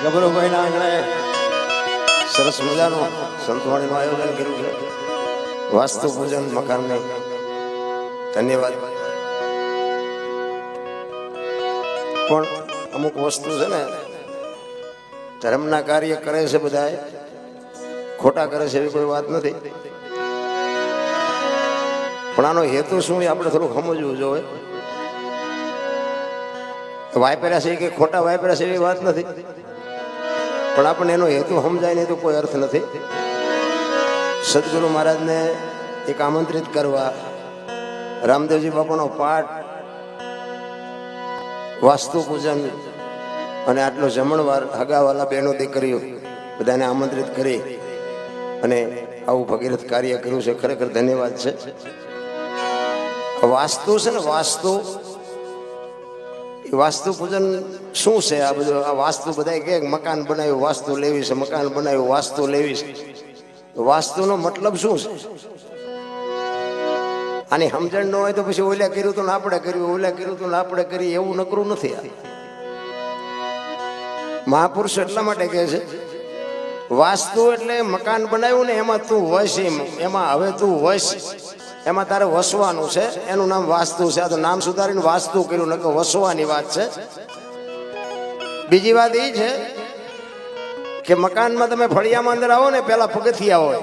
ગભરુભાઈના આંગણે સરસ મજાનું સંતવાણીનું આયોજન કર્યું છે. વાસ્તુ પૂજન મકાનને ધન્યવાદ. પણ અમુક વસ્તુ છે ને, ધર્મના કાર્ય કરે છે બધા, ખોટા કરે છે એવી કોઈ વાત નથી. પણ આનો હેતુ શું એ આપણે થોડુંક સમજવું જોઈએ. વાપર્યા છે કે ખોટા વાપર્યા છે એવી વાત નથી, પણ આપણને એનો હેતુ સમજાય નહીં તો કોઈ અર્થ નથી. સદગુરુ મહારાજને એક આમંત્રિત કરવા રામદેવજી બાપાનો પાઠ, વાસ્તુ પૂજન અને આટલો જમણવાર, હગાવાલા બહેનો દીકરીઓ બધાને આમંત્રિત કરી અને આવું ભગીરથ કાર્ય કર્યું છે. ખરેખર ધન્યવાદ છે. વાસ્તુ છે ને, વાસ્તુ પૂજન શું છે? આ બધું આ વાસ્તુ બધા કે મકાન બનાવ્યું વાસ્તુ લેવી છે, મકાન બનાવ્યું વાસ્તુ લેવી છે. વાસ્તુનો મતલબ શું છે? આની સમજણ ન હોય તો પછી ઓલા કર્યું તો આપણે કર્યું, ઓલા કર્યું તો આપણે કરીએ, એવું નકરું નથી. આ મહાપુરુષો એટલા માટે કહે છે વાસ્તુ એટલે મકાન બનાવ્યું ને એમાં તું વસ, એમાં હવે તું વસ, એમાં તારે વસવાનું છે, એનું નામ વાસ્તુ છે. આ તો નામ સુધારીને વાસ્તુ કર્યું, નકર વસવાની વાત છે. બીજી વાત એ છે કે મકાનમાં તમે ફળિયામાં અંદર આવો ને, પેલા પગથિયા હોય.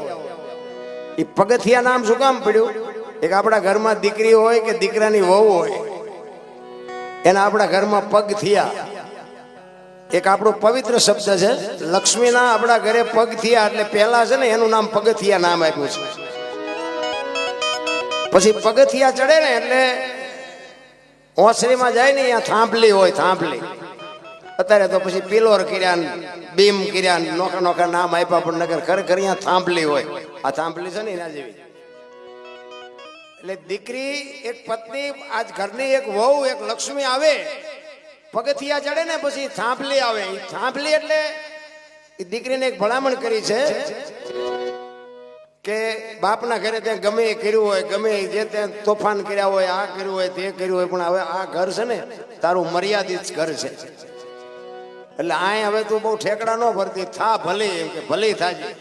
એ પગથિયા નામ શું કામ પડ્યું? એક આપણા ઘરમાં દીકરી હોય કે દીકરાની વહુ હોય, એના આપણા ઘરમાં પગ થયા. એક આપણો પવિત્ર શબ્દ છે. લક્ષ્મીના આપણા ઘરે પગ થયા એટલે પહેલા છે ને એનું નામ પગથિયા નામ આપ્યું છે. પછી પગથિયા ચડે ને એટલે ઓસરીમાં જાય ને, અહીંયા થાંભલી હોય, થાંભલી. અત્યારે તો પછી પિલોર કર્યા, બીમ કર્યા, નોખા નોખા નામ આપ્યા, પણ નગર ખરેખર અહીંયા થાંભલી હોય. આ થાંભલી છે ને એના જેવી. એટલે દીકરી, એક પત્ની, આજ ઘરની એક વહુ, એક લક્ષ્મી આવે, પગથિયા ચડે ને પછી થાંભલી આવે. એ થાંભલી એટલે એ દીકરીને એક ભલામણ કરી છે કે બાપના ઘરે ત્યાં ગમે એ કર્યું હોય, ગમે જે ત્યાં તોફાન કર્યા હોય, આ કર્યું હોય, તે કર્યું હોય, પણ હવે આ ઘર છે ને તારું મર્યાદિત ઘર છે. એટલે આ હવે તું બહુ ઠેકડા ન ભરતી, થા ભલે, એમ કે ભલે થાજી,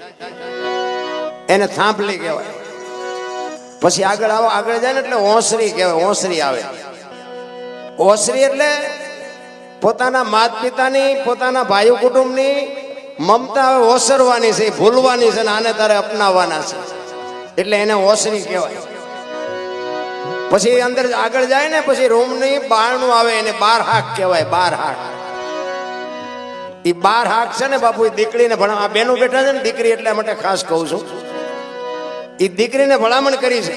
એને થાંભલી કહેવાય. પછી આગળ આવો, આગળ જાય ને એટલે ઓસરી કહેવાય. ઓસરી આવે. ઓસરી એટલે પોતાના માત પિતાની, પોતાના ભાઈઓ કુટુંબની મમતા ઓસરવાની છે, ભૂલવાની છે, આને તારે અપનાવવાના છે, એટલે એને ઓસરી કહેવાય. પછી અંદર આગળ જાય ને પછી રૂમની બારણું આવે, એને બાર હાક કહેવાય. બાર હાક. એ બાર હાક છે ને બાપુ, દીકરીને ભણા, આ બેનો બેઠા છે ને, દીકરી એટલા માટે ખાસ કહું છું. એ દીકરીને ભલામણ કરી છે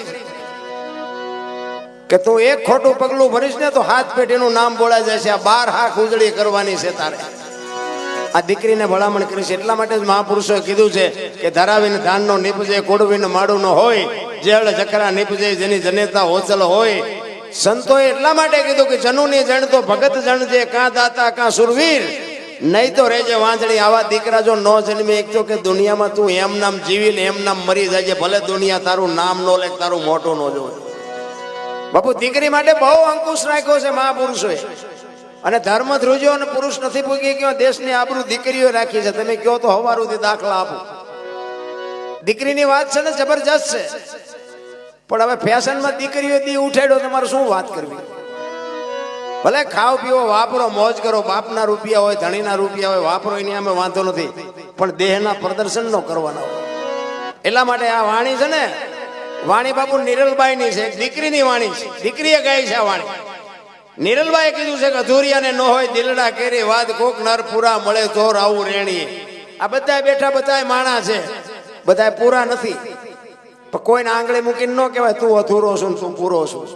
કે તું એક ખોટું પગલું ભરીશ ને તો હાથ પેઢીનું નામ બોલાઈ જાય છે. આ બાર હાક ઉજળી કરવાની છે તારે. આ દીકરીને ભલામણ કરી છે. એટલા માટે જ મહાપુરુષોએ કીધું છે કે ધરાવીને ધાનનો નીપજે, કોડવીને માડું ન હોય, જેળ જકરા નીપજે, જેની જનેતા હોચલ હોય. સંતોએ એટલા માટે કીધું કે જનુની જણ તો ભગત જણજે, કાં દાતા કાં સુરવીર, નહીં તો રેજે વાંજળી. આવા દીકરા જો ન જન્મે, એક તો કે દુનિયામાં તું એમ નામ જીવી ને એમ નામ મરી જાય, ભલે દુનિયા તારું નામ નો લે, તારું મોટું ન જોવે. બાપુ દીકરી માટે બહુ અંકુશ રાખ્યો છે મહાપુરુષોએ. અને ધર્મ ધ્રુજ્યો અને પુરુષ નથી પૂગી ગયો, દેશની આબરૂ દીકરીઓ રાખી છે. તમે કહો તો હવારુથી દાખલા આપો. દીકરીની વાત છે ને જબરજસ્ત છે, પણ હવે ફેશનમાં દીકરીઓ દી ઉઠાડ્યો, તમારે શું વાત કરવી? ભલે ખાઓ પીવો, વાપરો, મોજ કરો, બાપના રૂપિયા હોય, ધણીના રૂપિયા હોય, વાપરો, એની અમે વાંધો નથી, પણ દેહના પ્રદર્શન નો કરવાના હોય. એટલા માટે આ વાણી છે ને, વાણી બાપુ નિરલબાઈની છે, દીકરીની વાણી છે. દીકરીએ ગાઈ છે આ વાણી. નિરલબાઈએ કીધું છે કે અધૂરિયાને ન હોય દિલડા કેરી વાત, કોક નર પૂરા મળે તો રાવું રેણી. આ બધા બેઠા બધા માણા છે, બધા પૂરા નથી. પણ કોઈને આંગળી મૂકીને ન કહેવાય તું અધૂરો છું, તું પૂરો છું,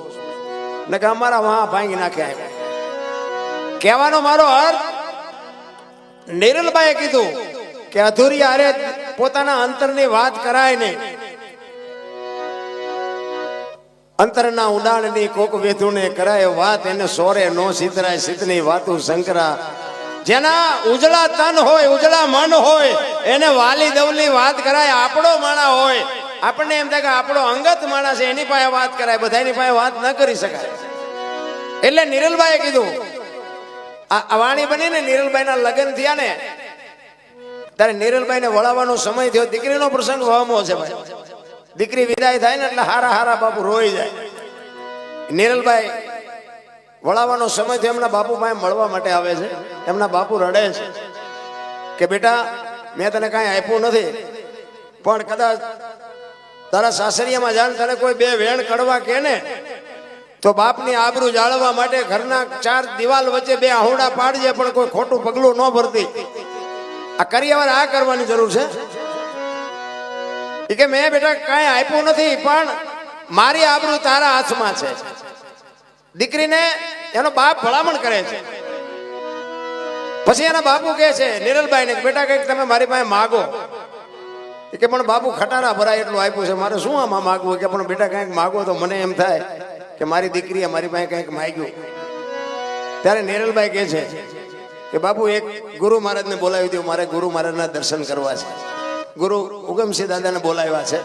ને કે અમારા વાહ ભાંગી નાખે. કહેવાનો મારો અર્થ, નિરલબાઈએ કીધું કે અધૂરિયા અરે પોતાના અંતરની વાત કરાય નહીં. અંતરના ઉડાણની કોક વેધુને કરાય વાત, એને સોરે નો સિતરાય, સિતની વાતું શંકરા. જેના ઉજળા તન હોય, ઉજળા મન હોય, એને વાલી દવલી વાત કરાય. આપણો માણા હોય, આપણને એમ થાય કે આપણો અંગત માણસ છે, એની પાસે વાત કરાય, બધાની પાસે વાત ન કરી શકાય. એટલે નિરલબાઈએ કીધું, આ વાણી બની ને નિરલબાઈ ના લગ્ન થયા ને ત્યારે નિરલભાઈને વળાવવાનો સમય થયો. દીકરીનો પ્રસંગ વહમો છે ભાઈ. દીકરી વિદાય થાય ને એટલે હારા હારા બાપુ રોઈ જાય. નિરલભાઈ વળાવવાનો સમય થયો, એમના બાપુ પાસે મળવા માટે આવે છે. એમના બાપુ રડે છે કે બેટા મેં તને કાંઈ આપ્યું નથી, પણ કદાચ તારા સાસરિયામાં જાણ તને કોઈ બે વેણ કડવા કે ને તો બાપની આબરૂ જાળવવા માટે ઘરના 4 દિવાલ વચ્ચે 2 આહુડા પાડજે, પણ કોઈ ખોટું પગલું ન ભરતી. આ કરિયાવર આ કરવાની જરૂર છે. એ કે મેં બેટા કાંઈ આપ્યું નથી, પણ મારી આબરૂ તારા હાથમાં છે. દીકરીને એનો બાપ ભલામણ કરે છે. પછી એના બાપુ કહે છે નિરલભાઈને, બેટા કંઈક તમે મારી પાસે માગો. કે પણ બાપુ ખટારા ભરાય એટલું આપ્યું છે, મારે શું આમાં માગવું? કે પણ બેટા કંઈક માગો તો મને એમ થાય કે મારી દીકરીએ મારી પાસે કંઈક માગ્યું. ત્યારે નિરલભાઈ કહે છે કે બાપુ એક ગુરુ મહારાજને બોલાવી દો, મારે ગુરુ મહારાજના દર્શન કરવા છે. ગુરુ ઉગમસિંહ દાદાને બોલાવ્યા છે.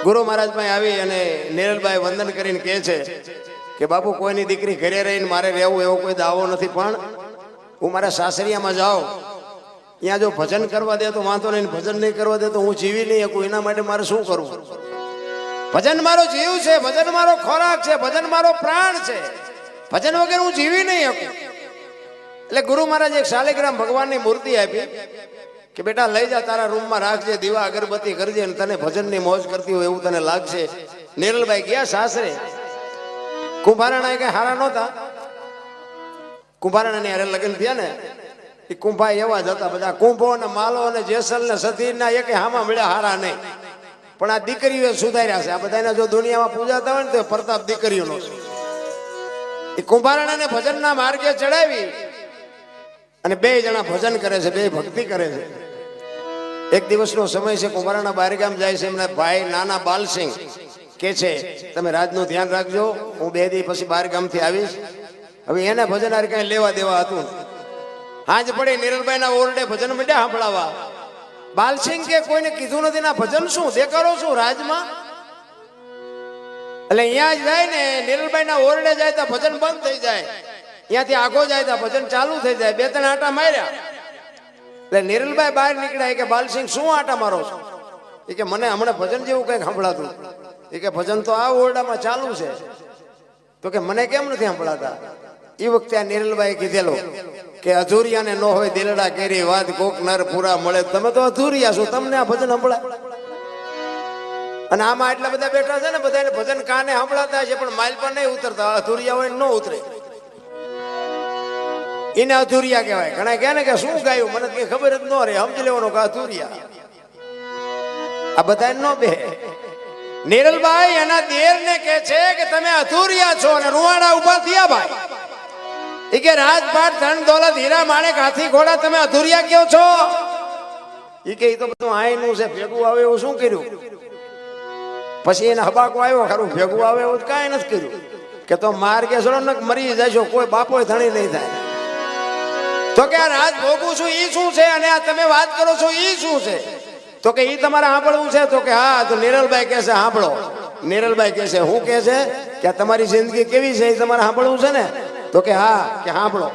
ગુરુ મહારાજ પાસે આવી અને નિરલભાઈ વંદન કરીને કહે છે કે બાપુ કોઈની દીકરી ઘરે રહીને મારે રહેવું એવો કોઈ દાવો નથી, પણ હું મારા સાસરિયામાં જાઉં, ત્યાં જો ભજન કરવા દે તો વાંધો નહીં, ભજન નહીં કરવા દે તો હું જીવી નહીં શકું. એના માટે મારે શું કરવું? ભજન મારો જીવ છે, ભજન મારો ખોરાક છે, ભજન મારો પ્રાણ છે. ભજન વગર હું જીવી નહીં શકું. એટલે ગુરુ મહારાજ એક શાલિગ્રામ ભગવાનની મૂર્તિ આપી કે બેટા લઈ જા, તારા રૂમમાં રાખજે, દીવા અગરબત્તી કરજે, અને તને ભજનની મોજ કરતી હોય એવું તને લાગશે. નિરલભાઈ ગયા સાસરે. કુંભારાણા કઈ હારા નહોતા. કુંભારાણાની હારે લગ્ન થયા ને, એ કુંભા એવા જ હતા. બધા કુંભો ને માલો ને જેસલ ને સતીર ના એક હામાં મળ્યા હારા નહીં, પણ આ દીકરીઓ સુધાર્યા છે. આ બધાને જો દુનિયામાં પૂજાતા હોય ને તો પ્રતાપ દીકરીઓનો છે. એ કુંભારાણાને ભજનના માર્ગે ચડાવી અને 2 જણા ભજન કરે છે, 2 ભક્તિ કરે છે. એક દિવસનો સમય છે, કુંભારાણા બહારગામ જાય છે. એમના ભાઈ નાના બાલસિંહ કે છે તમે રાજનું ધ્યાન રાખજો, હું 2 દિવસ પછી બહારગામથી આવીશ. હવે એને ભજન હારે કઈ લેવા દેવા હતું. હાજ પડી નિરલભાઈના ઓરડે ભજન માંડ્યા સાંભળાવા. બાલસિંહ કે કોઈને કીધું નથી ના ભજન શું દેખાડો શું રાજમાં? એટલે અહીંયા જ જાય ને નિરલભાઈના ઓરડે જાય તો ભજન બંધ થઈ જાય, ત્યાંથી આગો જાય તો ભજન ચાલુ થઈ જાય. 2-3 આટા માર્યા એટલે નિરલભાઈ બહાર નીકળ્યા કે બાલસિંહ શું આટા મારો છો? એ કે મને હમણાં ભજન જેવું કઈક સંભળાતું. એ કે ભજન તો આ ઓરડામાં ચાલુ છે. તો કે મને કેમ નથી સંભળાતા? એ વખતે આ નિરલભાઈ કીધેલો કે અધૂરિયાને ન હોય દિલડા કેરી વાત, કોક નર પૂરા મળે. તમે તો અધૂરિયા છો, તમને આ ભજન સંભળાય? અને આમાં એટલા બધા બેઠા છે ને, બધાને ભજન કાને સંભળાતા છે, પણ માઇલ પર નહીં ઉતરતા. અધૂરિયા હોય ન ઉતરે, એને અધૂરિયા કહેવાય. ઘણા કહે ને કે શું ગાયું, મને કઈ ખબર જ ન રહે, સમજી લેવાનું કે અધૂરિયા. આ બધા ન બે. નિરલભાઈ એના દેરને કહે છે કે તમે અધૂરિયા છો, અને રૂવાડા ઉભા થયા ભાઈ. એ કે રાજપાટ ધન દોલત હીરા માણેક હાથી ઘોડા તમે અધૂરિયા કયો છો? એ કે તો બધું આયનું છે, ભેગું આવે એવું શું કર્યું? પછી એને હબાકો આવ્યો ખરું, ભેગું આવે એવું કાંઈ નથી કર્યું. કે તો માર કે છોડો ને મરી જશો, કોઈ બાપો ધણી નહીં થાય. તો કે આ રાજ ભોગું છું ઈ શું છે, અને આ તમે વાત કરો છો ઈ શું છે? તો કે ઈ તમારે સાંભળવું છે? તો કે હા. તો નિરલભાઈ કહે છે સાંભળો. નિરલભાઈ કહે છે હું કહે છે કે આ તમારી જિંદગી કેવી છે એ તમારે સાંભળવું છે ને? તો કે હા. કે સાંભળો.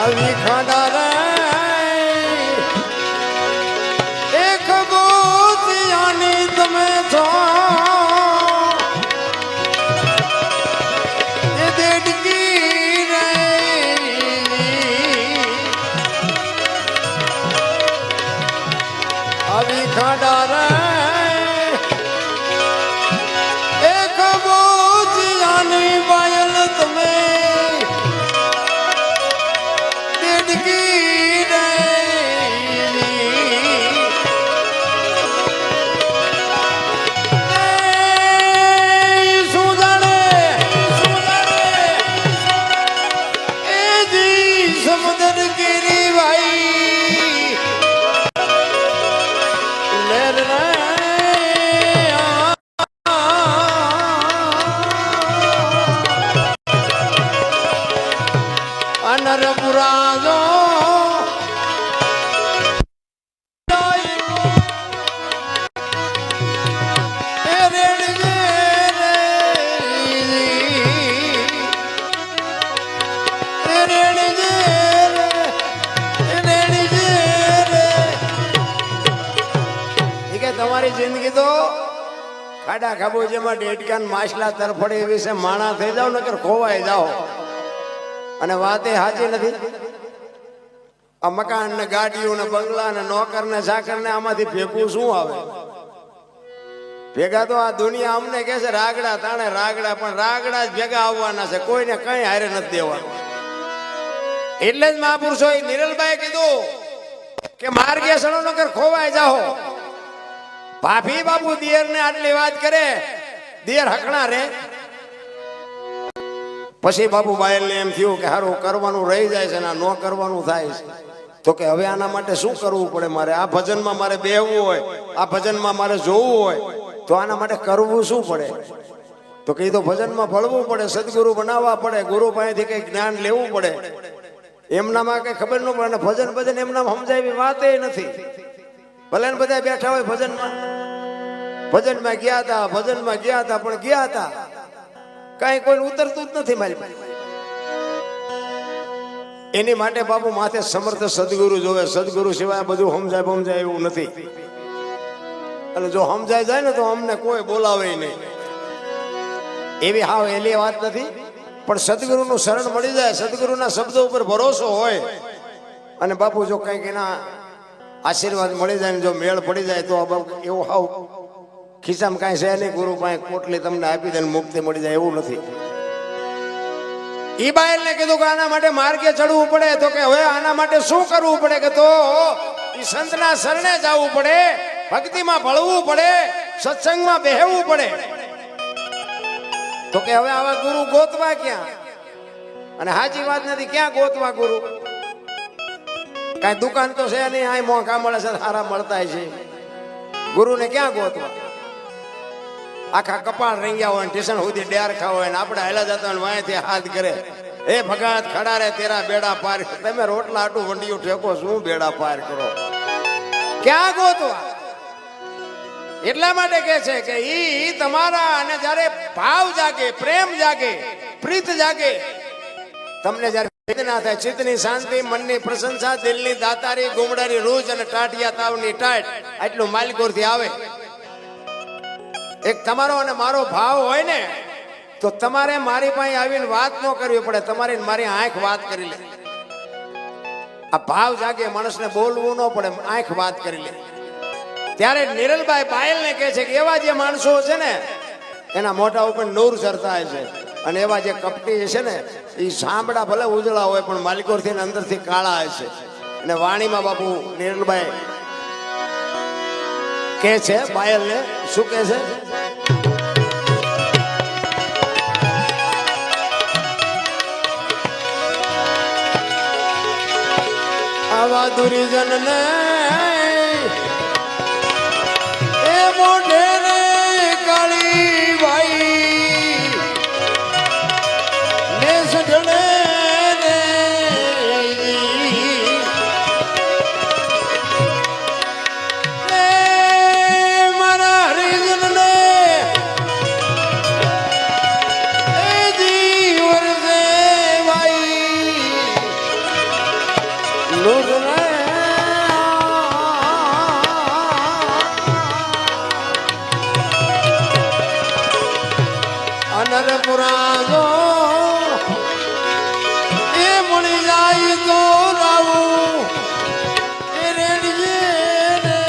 આવી ખાડા રે એક બોતિયાની તમે છો, એ દેડકી રે આવી ખાડા રે એક બોતિયાની બાયલ તમે તમારી જિંદગી તો ખાડા ખાબોચીમાં ડેટકાન માછલા તરફડે એવી છે. માણા થઈ જાવ નકર ખોવાઈ જાઓ. અને વાત એ સાચી નથી. આ મકાન ને ગાડીઓ ને બંગલા ને નોકર ને ચાકર ને આમાંથી ભેગું શું આવે? ભેગા તો આ દુનિયા અમને કહે છે રાગડા તાણે રાગડા, પણ રાગડા જ ભેગા આવવાના છે, કોઈને કઈ હારે નથી દેવાનું. એટલે જ મહાપુરુષો નિરલભાઈ કીધું કે માર્ગે સણો નકર ખોવાઈ જાઓ. ભાભી બાપુ દિયર ને આટલી વાત કરે, દિયર હકણા રે. પછી બાપુ બાયલ ને એમ થયું કે હારું કરવાનું રહી જાય છે ને ન કરવાનું થાય છે. તો કે હવે આના માટે શું કરવું પડે? મારે આ ભજનમાં મારે બેહવું હોય, આ ભજનમાં મારે જોવું હોય, તો આના માટે કરવું શું પડે? તો કે તો ભજનમાં ભળવું પડે, સદગુરુ બનાવવા પડે, ગુરુ પાસેથી કઈ જ્ઞાન લેવું પડે. એમનામાં કઈ ખબર ન પડે. ભજન ભજન એમનામાં સમજાય એવી વાત નથી. ભલે બધા બેઠા હોય ભજનમાં ગયા હતા, ભજનમાં ગયા હતા, પણ ગયા હતા કઈ કોઈ ઉતરતું જ નથી મારી પાસે. એની માટે બાપુ માથે સમર્થ સદગુરુ જોવે. સદગુરુ સિવાય બધું સમજાય એવું નથી. અને જો સમજાય જાય ને તો અમને કોઈ બોલાવે નહીં. એવી હાવ એલી વાત નથી. પણ સદગુરુનું શરણ મળી જાય, સદગુરુના શબ્દો ઉપર ભરોસો હોય અને બાપુ જો કઈક એના આશીર્વાદ મળી જાય ને જો મેળ પડી જાય તો એવું હાવ ખિસ્સામાં કાંઈ છે નહીં, ગુરુ પાસે કોટલી તમને આપી દે મુક્તિ મળી જાય એવું નથી. ઈ બાયલ ને કીધું કે આના માટે માર્ગે ચડવું પડે. તો કે હવે આના માટે શું કરવું પડે? કે તો ઈ સંતના શરણે જવું પડે, ભક્તિમાં ભળવું પડે, સત્સંગમાં બેહવું પડે. તો કે હવે આવા ગુરુ ગોતવા ક્યાં? અને સાચી વાત નથી, ક્યાં ગોતવા ગુરુ? કઈ દુકાન તો છે નહીં, આ મોંઘા મળે છે, સારા મળતા છે. ગુરુને ક્યાં ગોતવા? આખા કપાળ રંગ્યા હોય, સ્ટેશન સુધી ડેર ખાવ હોય, આપણે હેલા જતા હોય વાંયથી હાથ કરે, એ ભગત ખડા રે તેરા બેડા પાર. તમે રોટલા આટું વંડિયું ઠેકો, શું બેડા પાર કરો? ક્યાં ગોતવા? એટલા માટે કે છે કે ઈ તમારા અને જયારે ભાવ જાગે, પ્રેમ જાગે, પ્રીત જાગે, તમને જયારે વેદના થાય, ચિત્તની શાંતિ, મનની પ્રશંસા, દિલની દાતારી, ગુમડાની રૂજ અને ટાટિયા તાવની ટાટ, આટલું માલકોરથી આવે. એક તમારો અને મારો ભાવ હોય ને તો તમારે મારી પાસે આવીને વાત ન કરવી પડે, તમારી મારી આંખ વાત કરી લે. આ ભાવ જાગે, માણસને બોલવું ન પડે, આંખ વાત કરી લે. ત્યારે નિરલભાઈ બાયલ ને કહે છે કે એવા જે માણસો છે ને એના મોઢા ઉપર નૂર ઝરતા છે. અને એવા જે કપટી છે ને એ સાંભળા ભલે ઉજળા હોય પણ માલિકોરથી અંદરથી કાળા છે. અને વાણીમાં બાપુ નિરલભાઈ કે છે બાયલ ને શું કે છે? આવા દુર્જન ને એ મોઢે ને કાળી ભાઈ ને સઢળે ને મારા હરિજન ને એ જીવર દે ભાઈ લોક પુરાજો એ મળી જાય તો રાવું એ રેડીએ રે.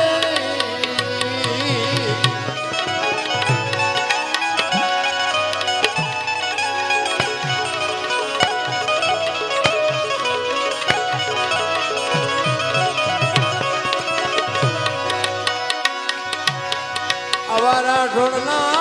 અવારા ઢોળના